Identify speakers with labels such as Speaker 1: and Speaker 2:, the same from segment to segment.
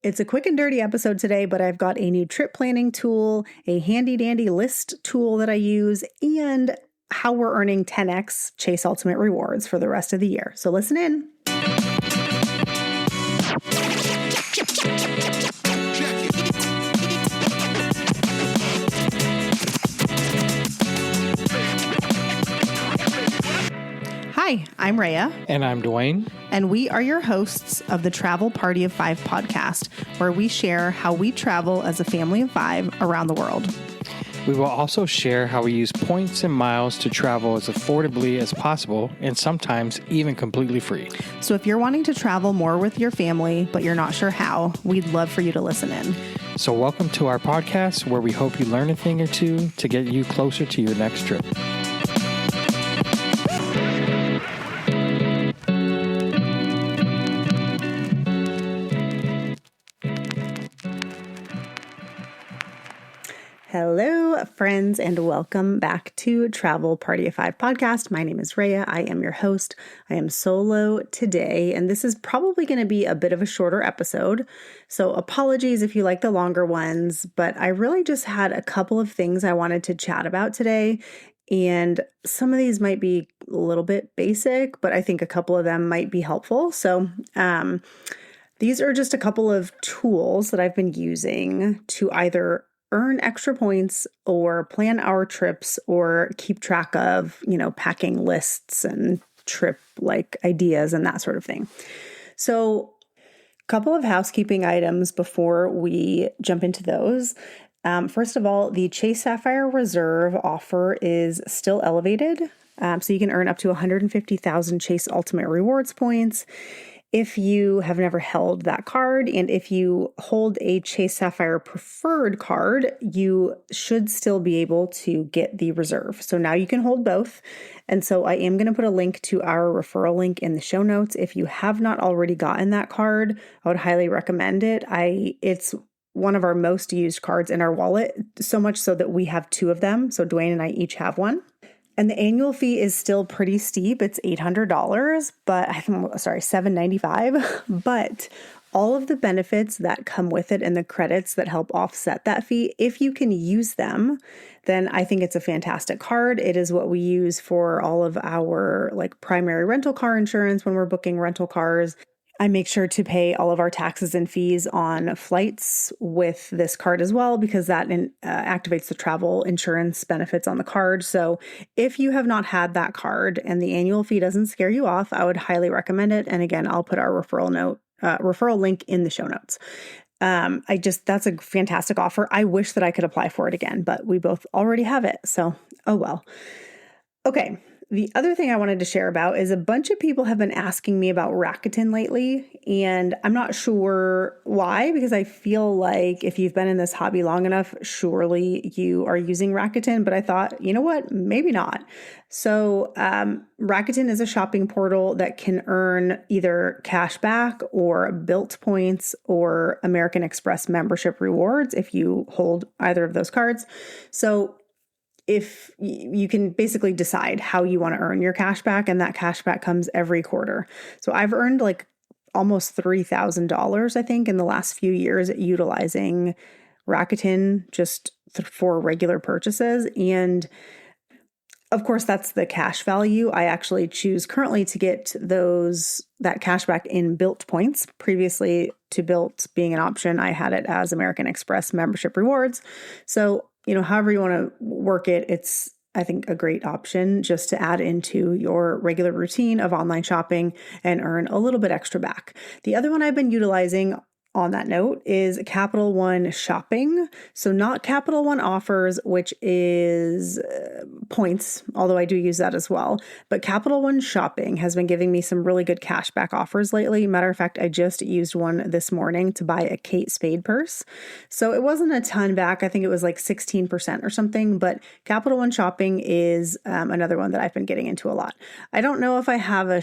Speaker 1: It's a quick and dirty episode today, but I've got a new trip planning tool, a handy dandy list tool that I use, and how we're earning 10x Chase Ultimate rewards for the rest of the year. So listen in. Hi, I'm Rhea.
Speaker 2: And I'm Dwayne.
Speaker 1: And we are your hosts of the Travel Party of Five podcast, where we share how we travel as a family of five around the world.
Speaker 2: We will also share how we use points and miles to travel as affordably as possible and sometimes even completely free.
Speaker 1: So if you're wanting to travel more with your family, but you're not sure how, we'd love for you to listen in.
Speaker 2: So welcome to our podcast, where we hope you learn a thing or two to get you closer to your next trip.
Speaker 1: Hello, friends, and welcome back to Travel Party of Five podcast. My name is Rhea. I am your host. I am solo today, and this is probably going to be a bit of a shorter episode. So apologies if you like the longer ones, but I really just had a couple of things I wanted to chat about today. And some of these might be a little bit basic, but I think a couple of them might be helpful. So, these are just a couple of tools that I've been using to either earn extra points or plan our trips or keep track of, packing lists and trip ideas and that sort of thing. So a couple of housekeeping items before we jump into those. First of all, the Chase Sapphire Reserve offer is still elevated. So you can earn up to 150,000 Chase Ultimate Rewards points if you have never held that card. And if you hold a Chase Sapphire Preferred card, you should still be able to get the Reserve. So now you can hold both. And so I am going to put a link to our referral link in the show notes. If you have not already gotten that card, I would highly recommend it. It's one of our most used cards in our wallet, so much so that we have two of them. So Dwayne and I each have one. And the annual fee is still pretty steep. It's $800, but $795. But all of the benefits that come with it and the credits that help offset that fee, if you can use them, then I think it's a fantastic card. It is what we use for all of our primary rental car insurance when we're booking rental cars. I make sure to pay all of our taxes and fees on flights with this card as well, because that activates the travel insurance benefits on the card. So if you have not had that card and the annual fee doesn't scare you off, I would highly recommend it. And again, I'll put our referral link in the show notes. That's a fantastic offer. I wish that I could apply for it again, but we both already have it. So, oh well. Okay. The other thing I wanted to share about is a bunch of people have been asking me about Rakuten lately, and I'm not sure why, because I feel like if you've been in this hobby long enough, surely you are using Rakuten, but I thought, you know what, maybe not. So Rakuten is a shopping portal that can earn either cash back or built points or American Express membership rewards if you hold either of those cards. So if you can basically decide how you want to earn your cash back, and that cash back comes every quarter. So I've earned almost $3,000, I think, in the last few years utilizing Rakuten just for regular purchases. And of course, that's the cash value. I actually choose currently to get that cash back in built points. Previously to built being an option, I had it as American Express membership rewards. So however you want to work it, it's, I think, a great option just to add into your regular routine of online shopping and earn a little bit extra back. The other one I've been utilizing on that note is Capital One Shopping. So not Capital One Offers, which is points, although I do use that as well. But Capital One Shopping has been giving me some really good cashback offers lately. Matter of fact, I just used one this morning to buy a Kate Spade purse. So it wasn't a ton back. I think it was 16% or something. But Capital One Shopping is another one that I've been getting into a lot. I don't know if I have a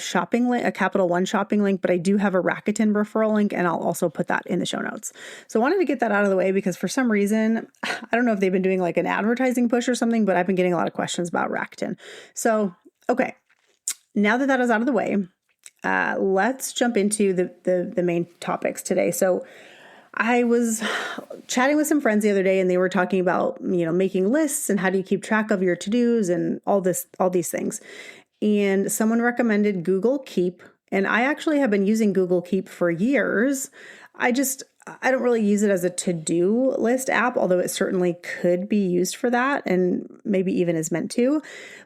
Speaker 1: Capital One shopping link, but I do have a Rakuten referral link, and I'll also put that in the show notes. So I wanted to get that out of the way because for some reason, I don't know if they've been doing an advertising push or something, but I've been getting a lot of questions about Rakuten. So, okay, now that is out of the way, let's jump into the main topics today. So I was chatting with some friends the other day and they were talking about, making lists and how do you keep track of your to-dos and all these things. And someone recommended Google Keep. And I actually have been using Google Keep for years. I don't really use it as a to-do list app, although it certainly could be used for that and maybe even is meant to.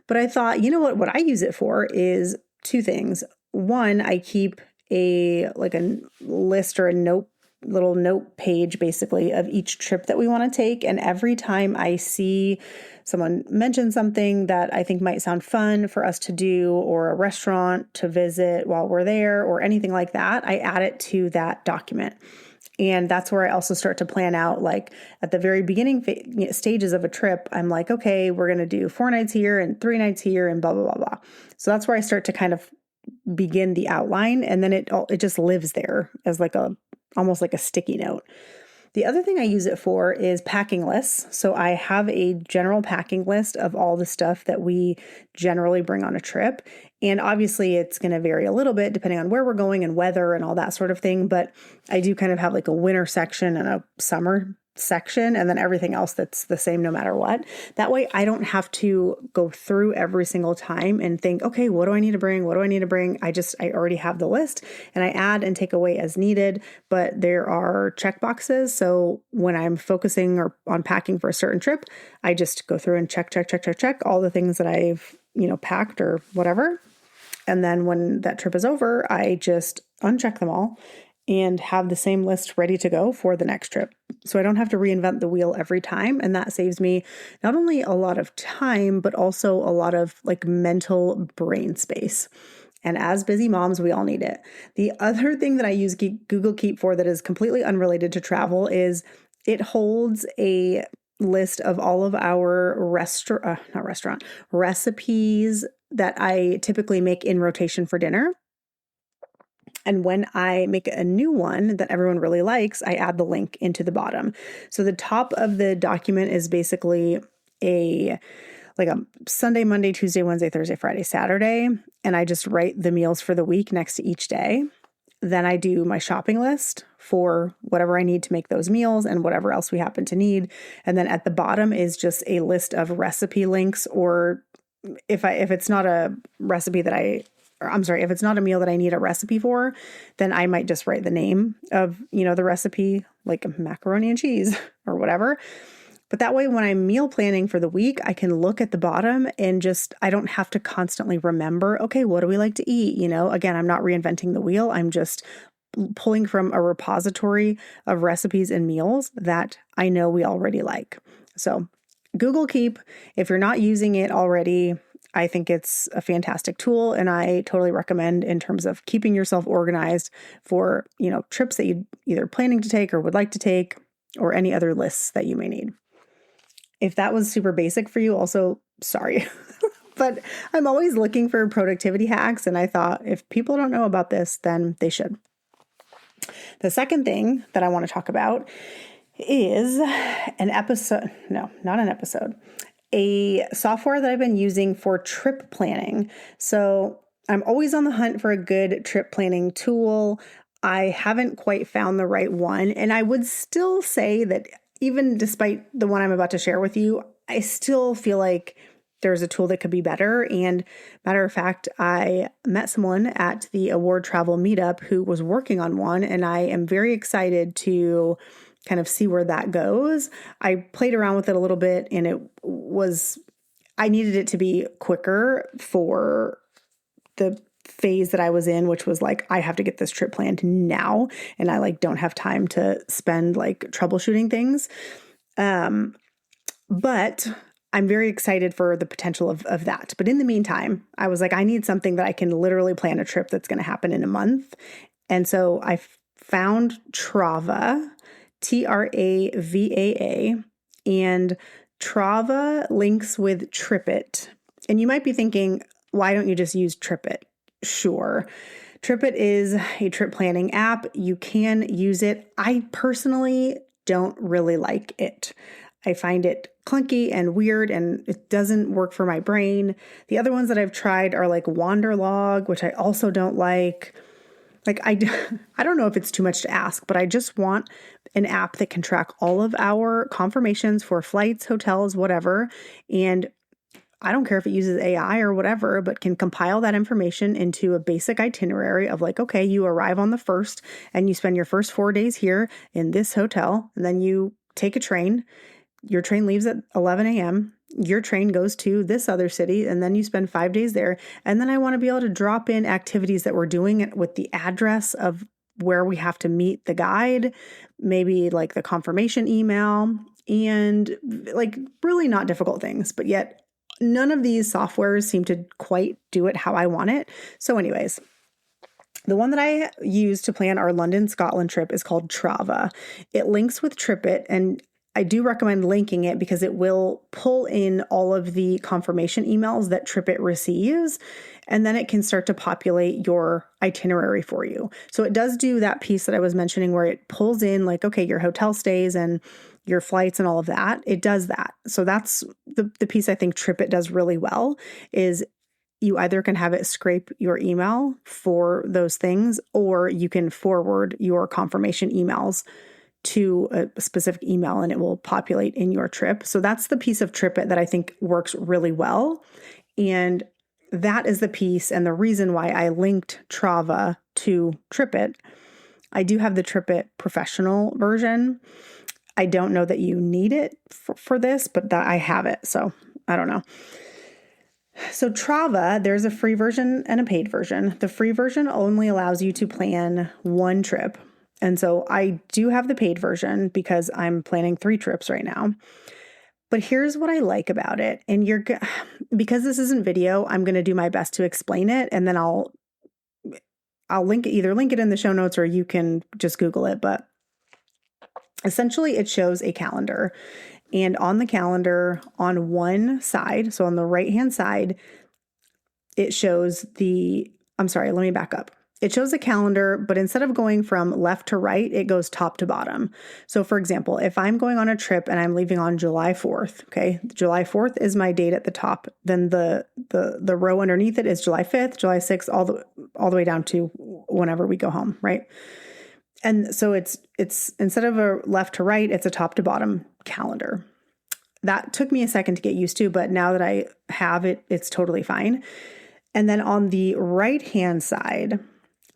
Speaker 1: But I thought, what I use it for is two things. One, I keep a list or a little note page basically of each trip that we want to take. And every time I see someone mention something that I think might sound fun for us to do, or a restaurant to visit while we're there, or anything like that, I add it to that document. And that's where I also start to plan out, like at the very beginning stages of a trip, I'm like, okay, we're going to do 4 nights here and 3 nights here and blah, blah, blah, blah. So that's where I start to kind of begin the outline. And then it just lives there as almost like a sticky note. The other thing I use it for is packing lists. So I have a general packing list of all the stuff that we generally bring on a trip. And obviously it's going to vary a little bit depending on where we're going and weather and all that sort of thing. But I do kind of have like a winter section and a summer section, and then everything else that's the same no matter what. That way I don't have to go through every single time and think, okay, what do I need to bring? What do I need to bring? I already have the list and I add and take away as needed, but there are check boxes. So when I'm focusing or on packing for a certain trip, I just go through and check all the things that I've, packed or whatever. And then when that trip is over, I just uncheck them all and have the same list ready to go for the next trip. So I don't have to reinvent the wheel every time. And that saves me not only a lot of time, but also a lot of mental brain space. And as busy moms, we all need it. The other thing that I use Google Keep for that is completely unrelated to travel is it holds a list of all of our recipes that I typically make in rotation for dinner. And when I make a new one that everyone really likes, I add the link into the bottom. So the top of the document is basically a Sunday, Monday, Tuesday, Wednesday, Thursday, Friday, Saturday. And I just write the meals for the week next to each day. Then I do my shopping list for whatever I need to make those meals and whatever else we happen to need. And then at the bottom is just a list of recipe links, or if it's not a recipe if it's not a meal that I need a recipe for, then I might just write the name of, the recipe, like macaroni and cheese or whatever. But that way, when I'm meal planning for the week, I can look at the bottom and I don't have to constantly remember, okay, what do we like to eat? Again, I'm not reinventing the wheel. I'm just pulling from a repository of recipes and meals that I know we already like. So Google Keep, if you're not using it already, I think it's a fantastic tool, and I totally recommend in terms of keeping yourself organized for, trips that you're either planning to take or would like to take, or any other lists that you may need. If that was super basic for you, also, sorry. But I'm always looking for productivity hacks, and I thought if people don't know about this, then they should. The second thing that I want to talk about is a software that I've been using for trip planning. So I'm always on the hunt for a good trip planning tool. I haven't quite found the right one. And I would still say that even despite the one I'm about to share with you, I still feel like there's a tool that could be better. And matter of fact, I met someone at the Award Travel Meetup who was working on one, and I am very excited to kind of see where that goes. I played around with it a little bit, and I needed it to be quicker for the phase that I was in, which was like, I have to get this trip planned now. And I don't have time to spend troubleshooting things. But I'm very excited for the potential of that. But in the meantime, I was like, I need something that I can literally plan a trip that's going to happen in a month. And so I found Trava, Travaa, and Trava links with TripIt. And you might be thinking, why don't you just use TripIt? Sure. TripIt is a trip planning app. You can use it. I personally don't really like it. I find it clunky and weird, and it doesn't work for my brain. The other ones that I've tried are Wanderlog, which I also don't like. I don't know if it's too much to ask, but I just want an app that can track all of our confirmations for flights, hotels, whatever. And I don't care if it uses AI or whatever, but can compile that information into a basic itinerary of like, okay, you arrive on the 1st and you spend your first 4 days here in this hotel, and then you take a train. Your train leaves at 11 a.m. Your train goes to this other city, and then you spend 5 days there. And then I want to be able to drop in activities that we're doing with the address of where we have to meet the guide, maybe like the confirmation email, and like really not difficult things, but yet none of these softwares seem to quite do it how I want it. So anyways, the one that I use to plan our London, Scotland trip is called Trava. It links with TripIt, and I do recommend linking it because it will pull in all of the confirmation emails that TripIt receives, and then it can start to populate your itinerary for you. So it does do that piece that I was mentioning where it pulls in like, okay, your hotel stays and your flights and all of that. It does that. So that's the piece I think TripIt does really well is you either can have it scrape your email for those things, or you can forward your confirmation emails to a specific email and it will populate in your trip. So that's the piece of TripIt that I think works really well. And that is the piece and the reason why I linked Trava to TripIt. I do have the TripIt professional version. I don't know that you need it for this, but that I have it. So I don't know. So Trava, there's a free version and a paid version. The free version only allows you to plan one trip. And so I do have the paid version because I'm planning 3 trips right now. But here's what I like about it. And because this isn't video, I'm going to do my best to explain it. And then I'll link it in the show notes, or you can just Google it. But essentially it shows a calendar. And on the calendar on one side, so on the right-hand side, it shows let me back up. It shows a calendar, but instead of going from left to right, it goes top to bottom. So for example, if I'm going on a trip and I'm leaving on July 4th, okay, July 4th is my date at the top. Then the row underneath it is July 5th, July 6th, all the way down to whenever we go home, right? And so it's instead of a left to right, it's a top to bottom calendar. That took me a second to get used to, but now that I have it, it's totally fine. And then on the right-hand side,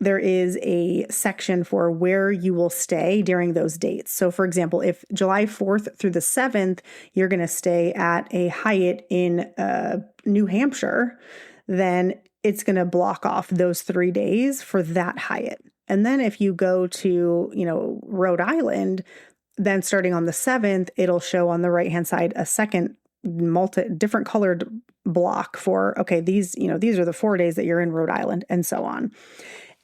Speaker 1: there is a section for where you will stay during those dates. So for example, if July 4th through the 7th, you're going to stay at a Hyatt in New Hampshire, then it's going to block off those 3 days for that Hyatt. And then if you go to, Rhode Island, then starting on the 7th, it'll show on the right-hand side a second different colored block for, okay, these are the 4 days that you're in Rhode Island, and so on.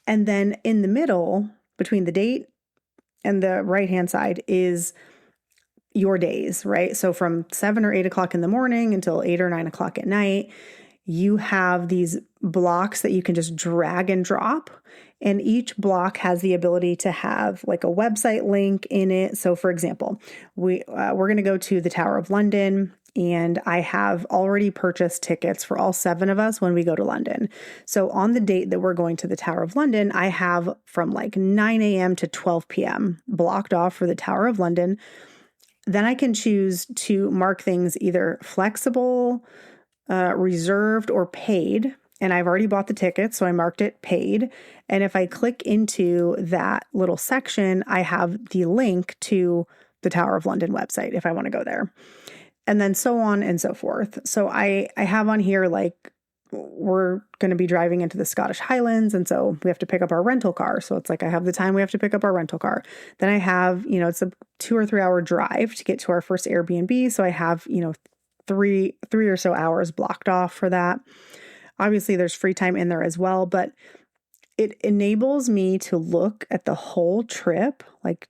Speaker 1: And then in the middle, between the date and the right-hand side, is your days, right? So from 7 or 8 o'clock in the morning until 8 or 9 o'clock at night, you have these blocks that you can just drag and drop. And each block has the ability to have like a website link in it. So for example, we're going to go to the Tower of London, and I have already purchased tickets for all 7 of us when we go to London. So on the date that we're going to the Tower of London, I have from like 9 a.m. to 12 p.m. blocked off for the Tower of London. Then I can choose to mark things either flexible, reserved, or paid. And I've already bought the ticket, so I marked it paid. And if I click into that little section, I have the link to the Tower of London website if I want to go there. And then so on and so forth. So I have on here, like, we're going to be driving into the Scottish Highlands, and so we have to pick up our rental car. So it's like I have the time we have to pick up our rental car. Then I have, it's a 2 or 3 hour drive to get to our first Airbnb. So I have, three or so hours blocked off for that. Obviously, there's free time in there as well, but it enables me to look at the whole trip, like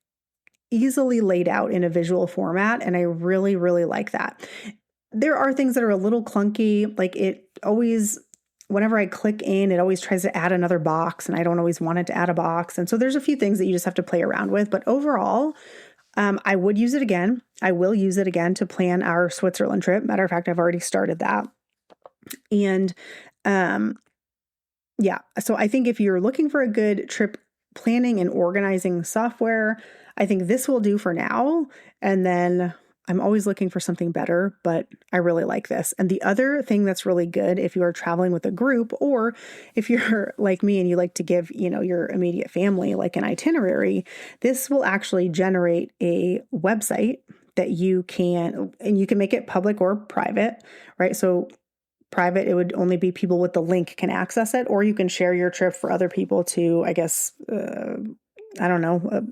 Speaker 1: easily laid out in a visual format. And I really, really like that. There are things that are a little clunky. Like whenever I click in, it always tries to add another box, and I don't always want it to add a box. And so there's a few things that you just have to play around with. But overall, I would use it again. I will use it again to plan our Switzerland trip. Matter of fact, I've already started that. And so I think if you're looking for a good trip planning and organizing software, I think this will do for now. And then I'm always looking for something better, but I really like this. And the other thing that's really good if you are traveling with a group, or if you're like me and you like to give, your immediate family like an itinerary, this will actually generate a website that you can make it public or private, right? So private, it would only be people with the link can access it, or you can share your trip for other people to, I guess, I don't know,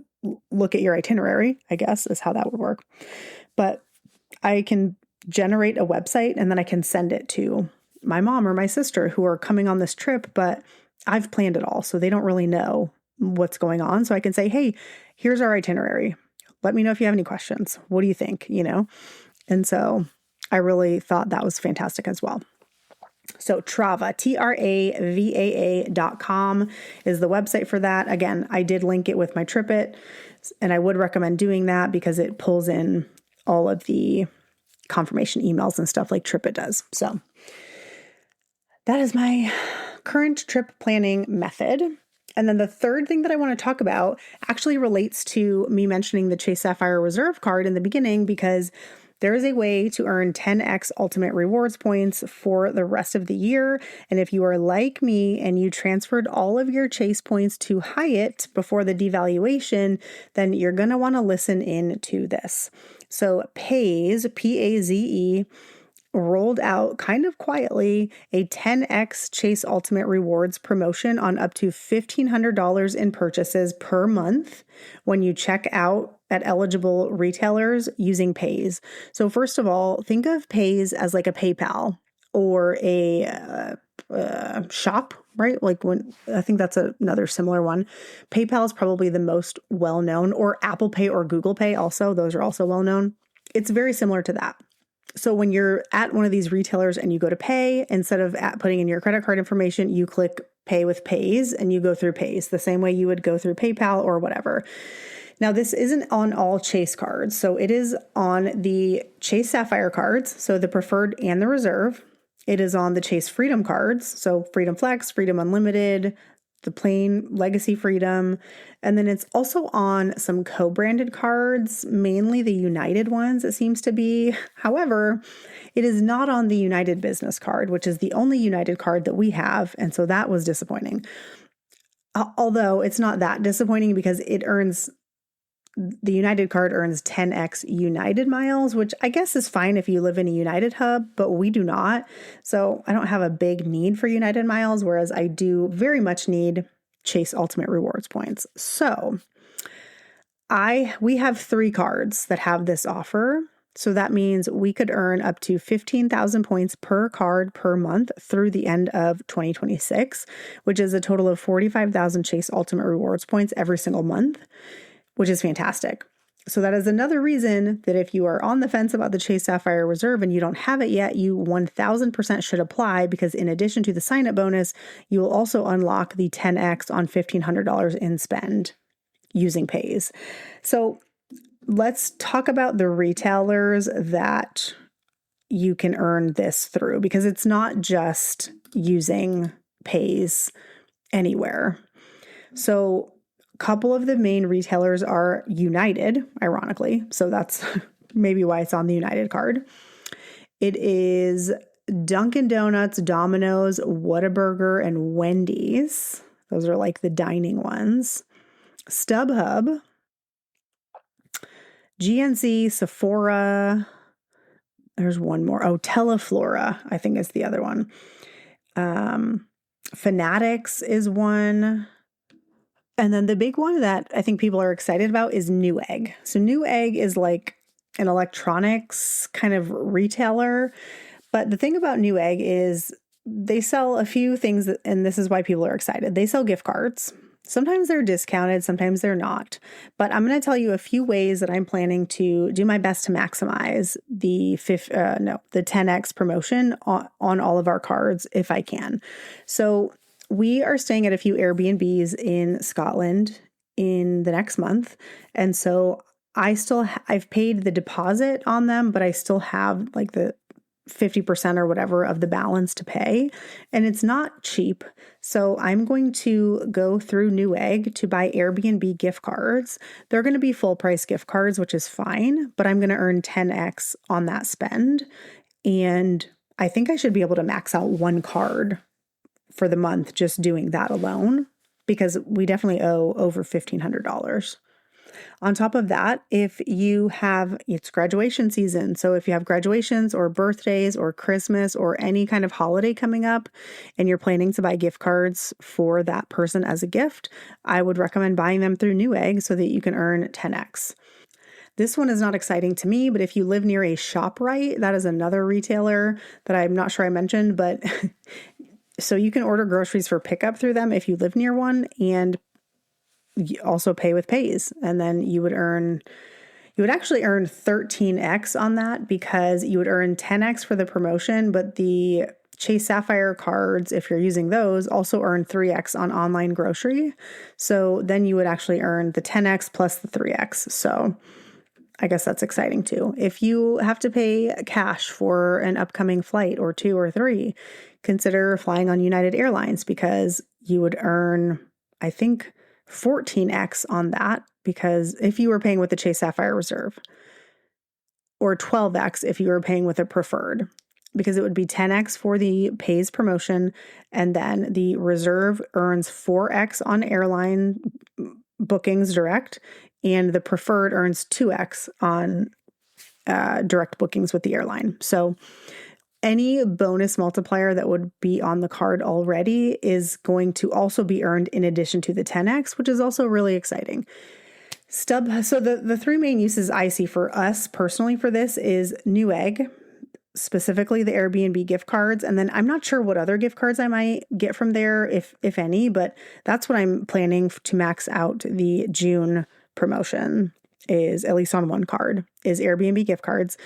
Speaker 1: look at your itinerary, I guess is how that would work. But I can generate a website and then I can send it to my mom or my sister who are coming on this trip, but I've planned it all. So they don't really know what's going on. So I can say, hey, here's our itinerary. Let me know if you have any questions. What do you think? And so I really thought that was fantastic as well. So Trava, TRAVAA.com is the website for that. Again, I did link it with my TripIt, and I would recommend doing that because it pulls in all of the confirmation emails and stuff like TripIt does. So that is my current trip planning method. And then the third thing that I want to talk about actually relates to me mentioning the Chase Sapphire Reserve card in the beginning, because there is a way to earn 10x ultimate rewards points for the rest of the year. And if you are like me and you transferred all of your Chase points to Hyatt before the devaluation, then you're going to want to listen in to this. So Paze, Paze, rolled out kind of quietly a 10x Chase Ultimate Rewards promotion on up to $1,500 in purchases per month when you check out at eligible retailers using Paze. So first of all, think of Paze as like a PayPal or a shop, right? Like when I think that's another similar one. PayPal is probably the most well-known, or Apple Pay or Google Pay also. Those are also well-known. It's very similar to that. So when you're at one of these retailers and you go to pay, instead of putting in your credit card information, you click pay with Paze and you go through Paze the same way you would go through PayPal or whatever. Now, this isn't on all Chase cards. So it is on the Chase Sapphire cards, so the Preferred and the Reserve. It is on the Chase Freedom cards, so Freedom Flex, Freedom Unlimited, the plain Legacy Freedom. And then it's also on some co-branded cards, mainly the United ones, it seems to be. However, it is not on the United Business card, which is the only United card that we have. And so that was disappointing. Although it's not that disappointing because the United card earns 10x United miles, which I guess is fine if you live in a United hub, but we do not. So I don't have a big need for United miles, whereas I do very much need Chase Ultimate Rewards points. So we have 3 cards that have this offer. So that means we could earn up to 15,000 points per card per month through the end of 2026, which is a total of 45,000 Chase Ultimate Rewards points every single month, which is fantastic. So that is another reason that if you are on the fence about the Chase Sapphire Reserve and you don't have it yet, you 1000% should apply, because in addition to the sign-up bonus, you will also unlock the 10x on $1,500 in spend using Paze. So let's talk about the retailers that you can earn this through, because it's not just using Paze anywhere. So couple of the main retailers are United, ironically. So that's maybe why it's on the United card. It is Dunkin' Donuts, Domino's, Whataburger, and Wendy's. Those are like the dining ones. StubHub, GNC, Sephora. There's one more. Oh, Teleflora, I think is the other one. Fanatics is one. And then the big one that I think people are excited about is Newegg. So Newegg is like an electronics kind of retailer. But the thing about Newegg is they sell a few things, and this is why people are excited. They sell gift cards. Sometimes they're discounted, sometimes they're not. But I'm going to tell you a few ways that I'm planning to do my best to maximize the 10x promotion on all of our cards if I can. So we are staying at a few Airbnbs in Scotland in the next month. And so I've paid the deposit on them, but I still have like the 50% or whatever of the balance to pay. And it's not cheap. So I'm going to go through Newegg to buy Airbnb gift cards. They're going to be full price gift cards, which is fine, but I'm going to earn 10x on that spend. And I think I should be able to max out one card for the month just doing that alone, because we definitely owe over $1,500. On top of that, it's graduation season. So if you have graduations or birthdays or Christmas or any kind of holiday coming up and you're planning to buy gift cards for that person as a gift, I would recommend buying them through Newegg so that you can earn 10x. This one is not exciting to me, but if you live near a ShopRite, that is another retailer that I'm not sure I mentioned, but so you can order groceries for pickup through them if you live near one, and you also pay with Paze. And then you would actually earn 13x on that, because you would earn 10x for the promotion, but the Chase Sapphire cards, if you're using those, also earn 3x on online grocery. So then you would actually earn the 10x plus the 3x. So I guess that's exciting too. If you have to pay cash for an upcoming flight or 2 or 3, consider flying on United Airlines, because you would earn, I think, 14x on that, because if you were paying with the Chase Sapphire Reserve, or 12x if you were paying with a preferred, because it would be 10x for the Paze promotion, and then the Reserve earns 4x on airline bookings direct, and the preferred earns 2x on direct bookings with the airline. So any bonus multiplier that would be on the card already is going to also be earned in addition to the 10x, which is also really exciting. So the 3 main uses I see for us personally for this is Newegg, specifically the Airbnb gift cards. And then I'm not sure what other gift cards I might get from there, if any, but that's what I'm planning to max out the June promotion, is at least on one card, is Airbnb gift cards.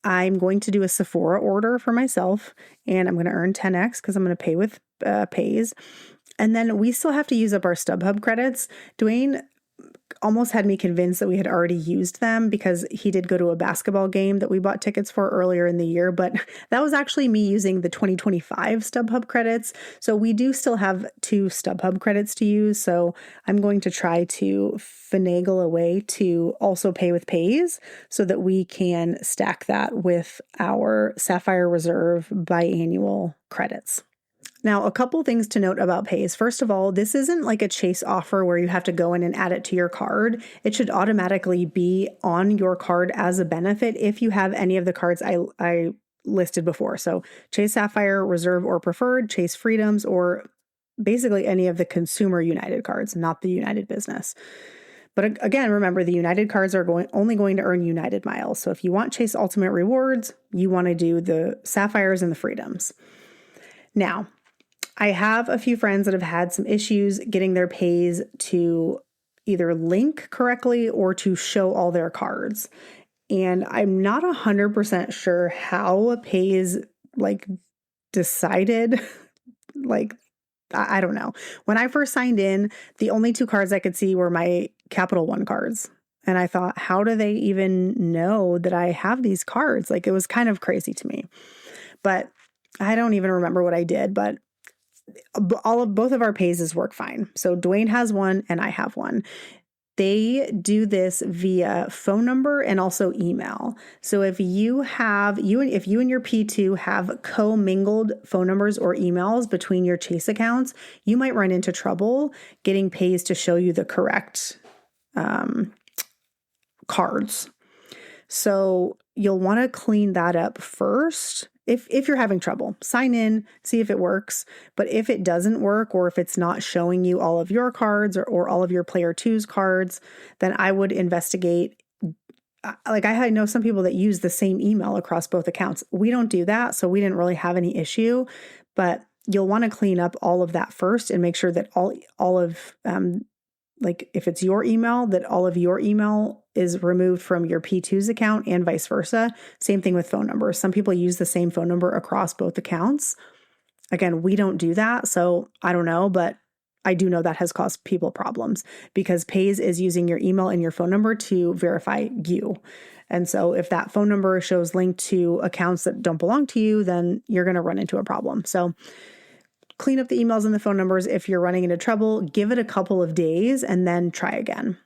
Speaker 1: I'm going to do a Sephora order for myself, and I'm going to earn 10x because I'm going to pay with Paze. And then we still have to use up our StubHub credits. Dwayne almost had me convinced that we had already used them, because he did go to a basketball game that we bought tickets for earlier in the year, but that was actually me using the 2025 StubHub credits. So we do still have 2 StubHub credits to use. So I'm going to try to finagle a way to also pay with Paze so that we can stack that with our Sapphire Reserve biannual credits. Now, a couple things to note about Paze. First of all, this isn't like a Chase offer where you have to go in and add it to your card. It should automatically be on your card as a benefit if you have any of the cards I listed before. So Chase Sapphire, Reserve or Preferred, Chase Freedoms, or basically any of the Consumer United cards, not the United Business. But again, remember, the United cards are only going to earn United miles. So if you want Chase Ultimate Rewards, you want to do the Sapphires and the Freedoms. Now, I have a few friends that have had some issues getting their Paze to either link correctly or to show all their cards. And I'm not 100% sure how Paze decided, I don't know. When I first signed in, the only 2 cards I could see were my Capital One cards. And I thought, how do they even know that I have these cards? It was kind of crazy to me. But I don't even remember what I did, but both of our Pazes work fine. So Dwayne has one and I have one. They do this via phone number and also email. So if you and your P2 have commingled phone numbers or emails between your Chase accounts, you might run into trouble getting Paze to show you the correct cards. So you'll want to clean that up first. If you're having trouble, sign in, see if it works. But if it doesn't work, or if it's not showing you all of your cards or all of your player 2's cards, then I would investigate. I know some people that use the same email across both accounts. We don't do that, so we didn't really have any issue. But you'll want to clean up all of that first and make sure that all of if it's your email, that all of your email is removed from your P2's account and vice versa. Same thing with phone numbers. Some people use the same phone number across both accounts. Again, we don't do that, so I don't know, but I do know that has caused people problems because Paze is using your email and your phone number to verify you. And so if that phone number shows linked to accounts that don't belong to you, then you're going to run into a problem. So clean up the emails and the phone numbers. If you're running into trouble, give it a couple of days and then try again.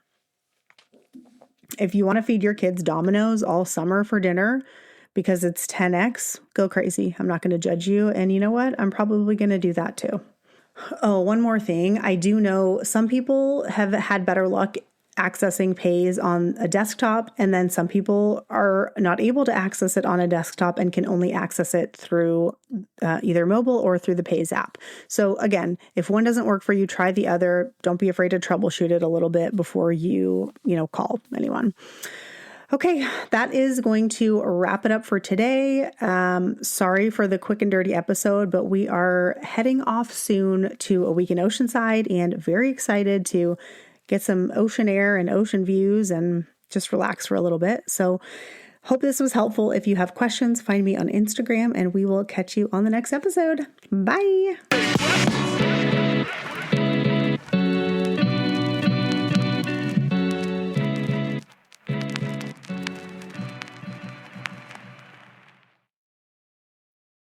Speaker 1: If you want to feed your kids Domino's all summer for dinner because it's 10x, go crazy. I'm not going to judge you. And you know what? I'm probably going to do that too. Oh, one more thing. I do know some people have had better luck accessing Paze on a desktop, and then some people are not able to access it on a desktop and can only access it through either mobile or through the Paze app. So again, if one doesn't work for you, try the other. Don't be afraid to troubleshoot it a little bit before you call anyone. Okay, that is going to wrap it up for today. Sorry for the quick and dirty episode, but we are heading off soon to a week in Oceanside and very excited to get some ocean air and ocean views and just relax for a little bit. So hope this was helpful. If you have questions, find me on Instagram and we will catch you on the next episode. Bye.